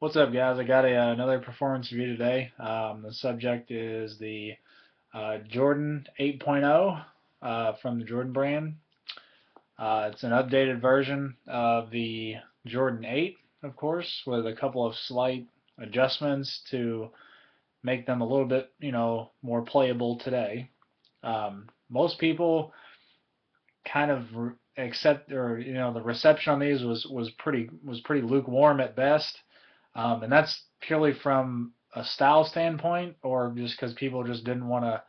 What's up, guys? I got another performance review today. The subject is the Jordan 8.0 from the Jordan brand. It's an updated version of the Jordan 8, of course, with a couple of slight adjustments to make them a little bit, more playable today. Most people kind of accept, or the reception on these was pretty lukewarm at best. And that's purely from a style standpoint, or just because people just didn't want to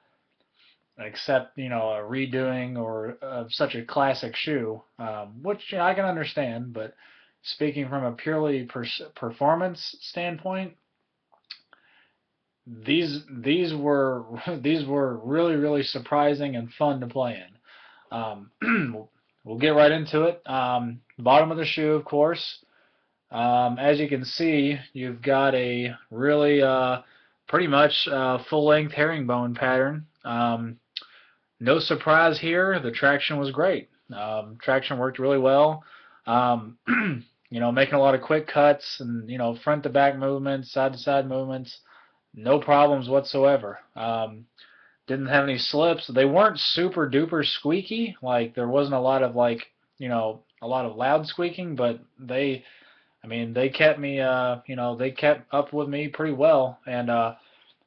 accept, a redoing or of such a classic shoe, which I can understand. But speaking from a purely performance standpoint, these were these were really surprising and fun to play in. We'll get right into it. Bottom of the shoe, of course. As you can see, you've got a really pretty much full-length herringbone pattern. No surprise here, the traction was great. Traction worked really well. Um, making a lot of quick cuts and front to back movements, side to side movements, no problems whatsoever. Didn't have any slips. They weren't super duper squeaky. Like there wasn't a lot of a lot of loud squeaking, but they kept me, they kept up with me pretty well. And,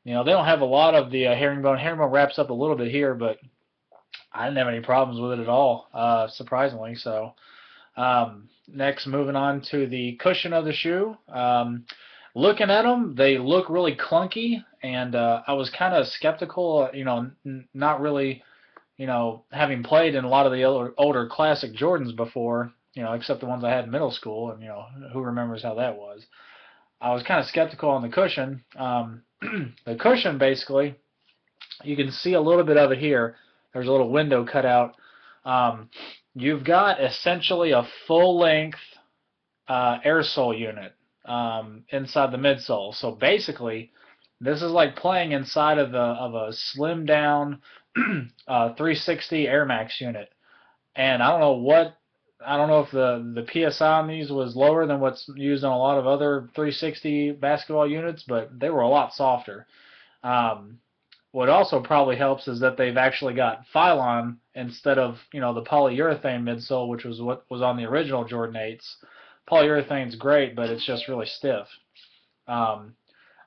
they don't have a lot of the herringbone. Herringbone wraps up a little bit here, but I didn't have any problems with it at all, surprisingly. So, next, moving on to the cushion of the shoe. Looking at them, they look really clunky, and I was kind of skeptical, not really, having played in a lot of the older classic Jordans before, except the ones I had in middle school, and who remembers how that was. I was kind of skeptical on the cushion. The cushion, basically, you can see a little bit of it here. There's a little window cut out. You've got essentially a full-length air sole unit inside the midsole. So basically, this is like playing inside of a slim down 360 Air Max unit. And I don't know if the PSI on these was lower than what's used on a lot of other 360 basketball units, but they were a lot softer. Um, what also probably helps is that they've actually got Phylon instead of the polyurethane midsole, which was what was on the original Jordan 8s. Polyurethane's great, but it's just really stiff. Um,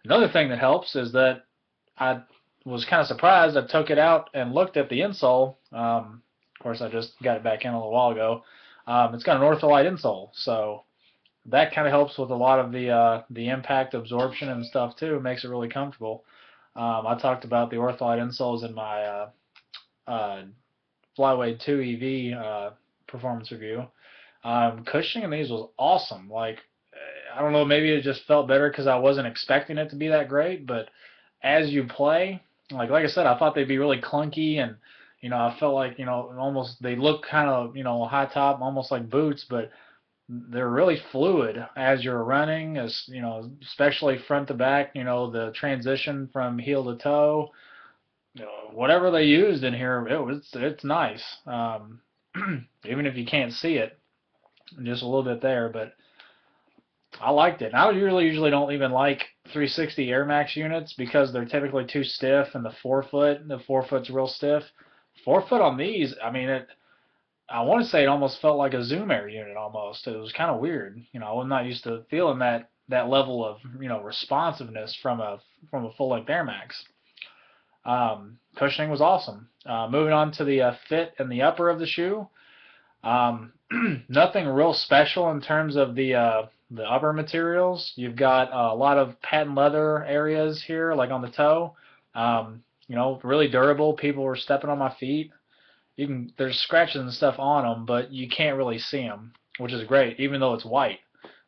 Another thing that helps is that I was kind of surprised. I took it out and looked at the insole. Of course, I just got it back in a little while ago. It's got an Ortholite insole, so that kind of helps with a lot of the impact absorption and stuff too. It makes it really comfortable. I talked about the Ortholite insoles in my Flyweight 2 EV performance review. Cushioning in these was awesome. Like, I don't know, maybe it just felt better because I wasn't expecting it to be that great, but as you play, like I said, I thought they'd be really clunky, and I felt like almost they look kind of high top, almost like boots, but they're really fluid as you're running, as especially front to back. The transition from heel to toe, whatever they used in here, it's nice. Even if you can't see it, just a little bit there, but I liked it. And I usually don't even like 360 Air Max units because they're typically too stiff, and the forefoot's real stiff. Forefoot on these, I want to say it almost felt like a Zoom Air unit almost. It was kind of weird. I'm not used to feeling that level of responsiveness from a full length Air Max. Cushioning was awesome. Moving on to the fit and the upper of the shoe. Nothing real special in terms of the upper materials. You've got a lot of patent leather areas here, like on the toe. Really durable. People were stepping on my feet. There's scratches and stuff on them, but you can't really see them, which is great, even though it's white.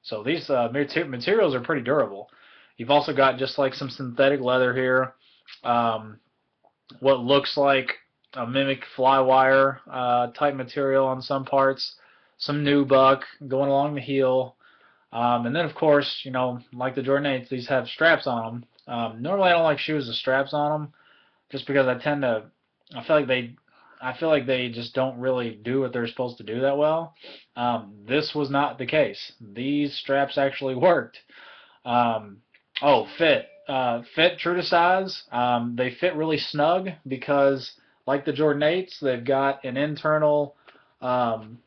So these materials are pretty durable. You've also got just like some synthetic leather here. What looks like a mimic Flywire type material on some parts, some nubuck going along the heel, and then of course, like the Jordan 8s, these have straps on them. Normally, I don't like shoes with straps on them, just because I feel like they just don't really do what they're supposed to do that well. This was not the case. These straps actually worked. Oh, fit. Fit true to size. They fit really snug because, like the Jordan 8s, they've got an internal, um,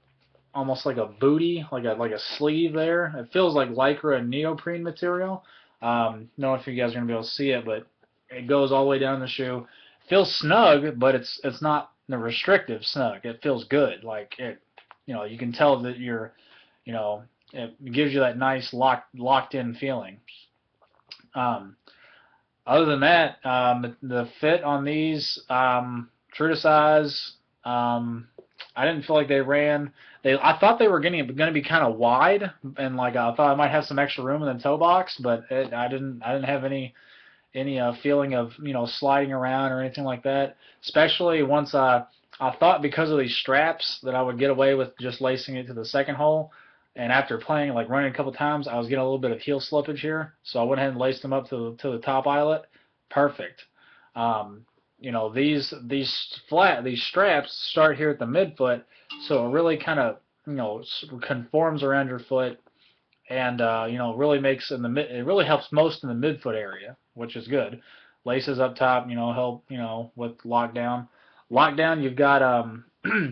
almost like a booty, like a sleeve there. It feels like Lycra and neoprene material. Don't know if you guys are gonna be able to see it, but it goes all the way down the shoe. Feels snug, but it's not the restrictive snug. It feels good. Like it, you can tell that you know, it gives you that nice locked in feeling. Um, Other than that, the fit on these, true to size. I didn't feel like they ran. I thought they were going to be kind of wide, and like I thought I might have some extra room in the toe box, but I didn't. I didn't have any feeling of sliding around or anything like that. Especially once I thought because of these straps that I would get away with just lacing it to the second hole. And after playing, like running a couple times, I was getting a little bit of heel slippage here, so I went ahead and laced them up to the top eyelet. Perfect. Um, these straps start here at the midfoot, so it really kind of conforms around your foot, and really makes in the mid. It really helps most in the midfoot area, which is good. Laces up top, help with lockdown. Lockdown, you've got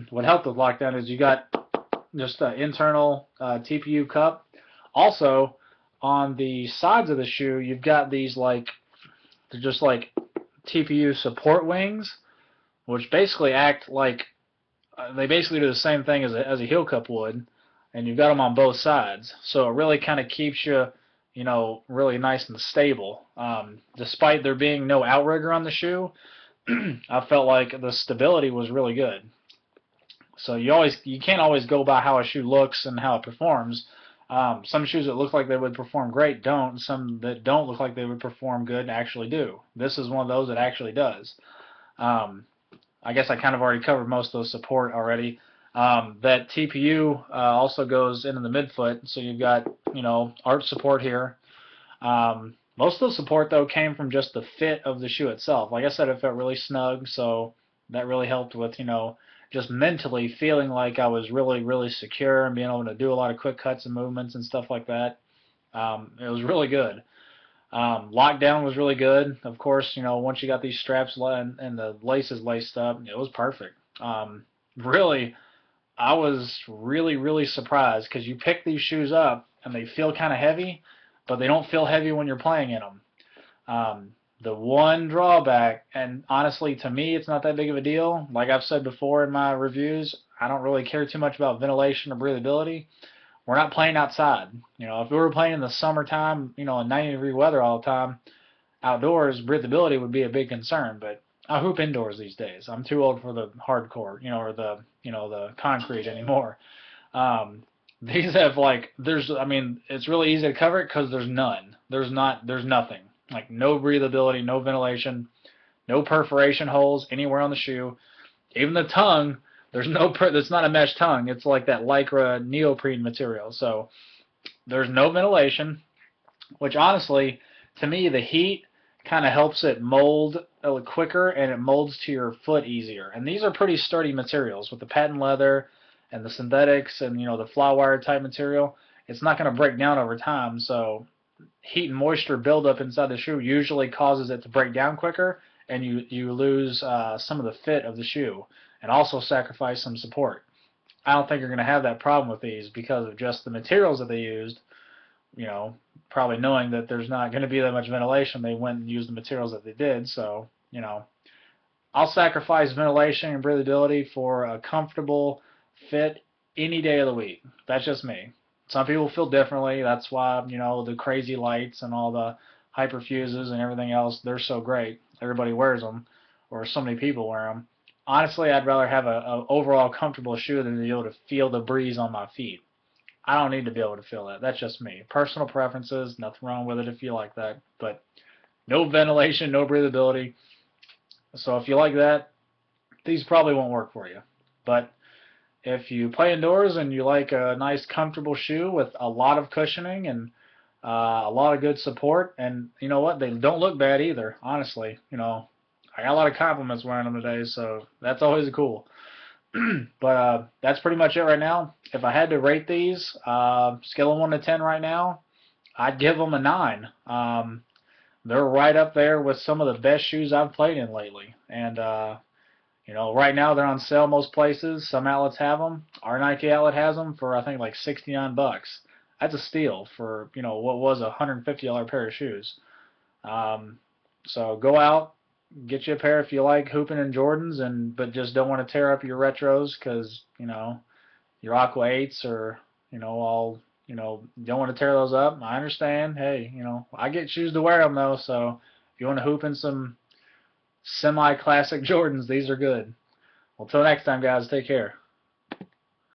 what helped with lockdown is you got just an internal TPU cup. Also, on the sides of the shoe, you've got these they're just like TPU support wings, which basically act like they basically do the same thing as a heel cup would, and you've got them on both sides. So it really kind of keeps you, really nice and stable. Despite there being no outrigger on the shoe, I felt like the stability was really good. So you can't always go by how a shoe looks and how it performs. Some shoes that look like they would perform great don't. Some that don't look like they would perform good actually do. This is one of those that actually does. Um, I guess I kind of already covered most of those support already. That TPU also goes into the midfoot, so you've got arch support here. Most of the support though came from just the fit of the shoe itself. Like I said, it felt really snug, so that really helped with just mentally feeling like I was really really secure and being able to do a lot of quick cuts and movements and stuff like that. It was really good. Lockdown was really good. Of course, once you got these straps and the laces laced up, it was perfect. Really, I was really, really surprised because you pick these shoes up and they feel kind of heavy, but they don't feel heavy when you're playing in them. The one drawback, and honestly, to me, it's not that big of a deal. Like I've said before in my reviews, I don't really care too much about ventilation or breathability. We're not playing outside. If we were playing in the summertime, in 90-degree weather all the time, outdoors, breathability would be a big concern. But I hoop indoors these days. I'm too old for the hardcore, or the concrete anymore. Um, these have it's really easy to cover it because there's none. There's nothing. Like no breathability, no ventilation, no perforation holes anywhere on the shoe. Even the tongue, that's not a mesh tongue. It's like that Lycra neoprene material. So there's no ventilation, which honestly, to me, the heat kind of helps it mold a little quicker and it molds to your foot easier. And these are pretty sturdy materials with the patent leather and the synthetics and the fly wire type material. It's not going to break down over time. So heat and moisture buildup inside the shoe usually causes it to break down quicker, and you lose some of the fit of the shoe and also sacrifice some support. I don't think you're going to have that problem with these because of just the materials that they used. Probably knowing that there's not going to be that much ventilation, they went and used the materials that they did. So, I'll sacrifice ventilation and breathability for a comfortable fit any day of the week. That's just me. Some people feel differently. That's why, the crazy lights and all the hyperfuses and everything else, they're so great. Everybody wears them, or so many people wear them. Honestly, I'd rather have a overall comfortable shoe than to be able to feel the breeze on my feet. I don't need to be able to feel that. That's just me. Personal preferences, nothing wrong with it if you like that. But no ventilation, no breathability. So if you like that, these probably won't work for you. But if you play indoors and you like a nice comfortable shoe with a lot of cushioning and a lot of good support, and you know what, they don't look bad either, honestly. I got a lot of compliments wearing them today, so that's always cool. But that's pretty much it right now. If I had to rate these, scale of 1 to 10 right now, I'd give them a 9. They're right up there with some of the best shoes I've played in lately. And right now they're on sale most places. Some outlets have them. Our Nike outlet has them for I think like $69. That's a steal for what was a $150 pair of shoes. Um, so go out, get you a pair if you like hooping in Jordans, but just don't want to tear up your retros because your Aqua 8s or all don't want to tear those up. I understand. Hey, I get shoes to wear them though, so if you want to hoop in some semi-classic Jordans, these are good. Well, till next time, guys, take care.